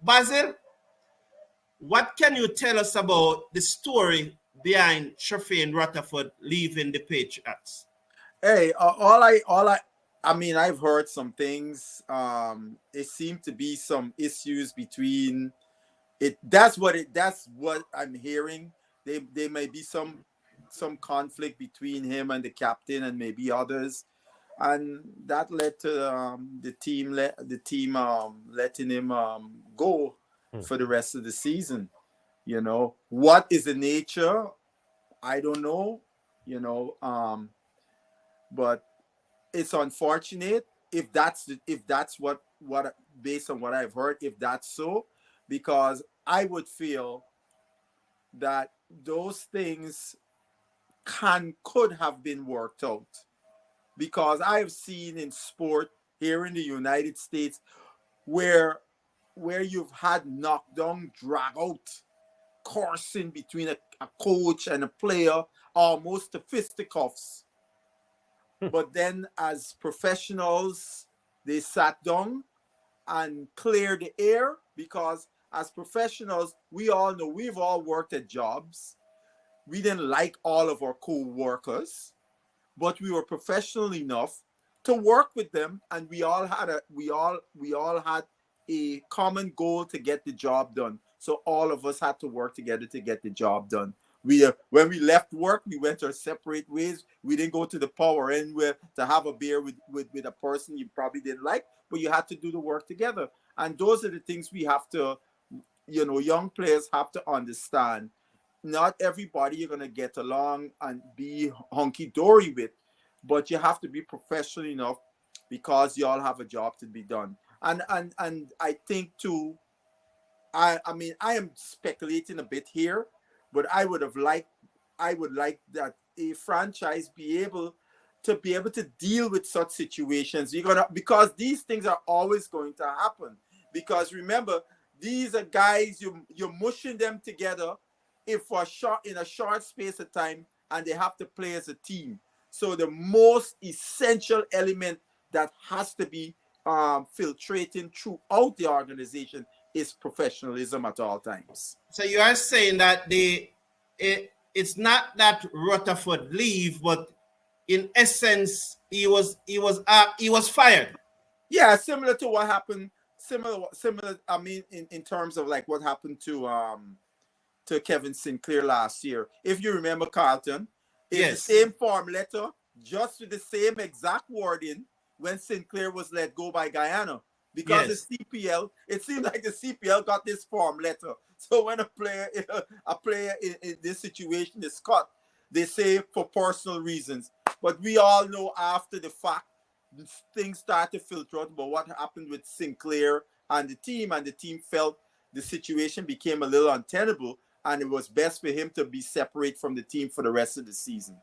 Basil, what can you tell us about the story behind Sherfane Rutherford leaving the Patriots? Hey, I mean, I've heard some things. It seemed to be some issues between it. That's what I'm hearing. There may be some conflict between him and the captain and maybe others, and that led to the team letting him go for the rest of the season. What is the nature? I don't know. You know, but it's unfortunate if that's what based on what I've heard, if that's so, because I would feel that those things could have been worked out, because I've seen in sport here in the United States where you've had knockdown, drag out, coursing between a coach and a player, almost to fisticuffs. But then, as professionals, they sat down and cleared the air, because as professionals, we all know we've all worked at jobs. We didn't like all of our co-workers, but we were professional enough to work with them, and we all had a common goal to get the job done. So all of us had to work together to get the job done. When we left work, we went our separate ways. We didn't go to the power end where to have a beer with a person you probably didn't like, but you had to do the work together. And those are the things we have to, young players have to understand. Not everybody you're gonna get along and be hunky dory with, but you have to be professional enough, because you all have a job to be done. And I think too, I mean, I am speculating a bit here, but I would like that a franchise be able to deal with such situations. Because these things are always going to happen. Because remember, these are guys, you're mushing them together if for in a short space of time, and they have to play as a team. So the most essential element that has to be filtrating throughout the organization is professionalism at all times. So you are saying that it's not that Rutherford leave, but in essence, he was fired. Yeah, similar to what happened. Similar. I mean, in terms of like what happened to Kevin Sinclair last year. If you remember, Carlton, it's the Yes, same form letter, just with the same exact wording when Sinclair was let go by Guyana. Because the yes. CPL, it seemed like the CPL got this form letter. So when a player in this situation is cut, they say for personal reasons. But we all know after the fact, things start to filter out about what happened with Sinclair and the team felt the situation became a little untenable, and it was best for him to be separate from the team for the rest of the season.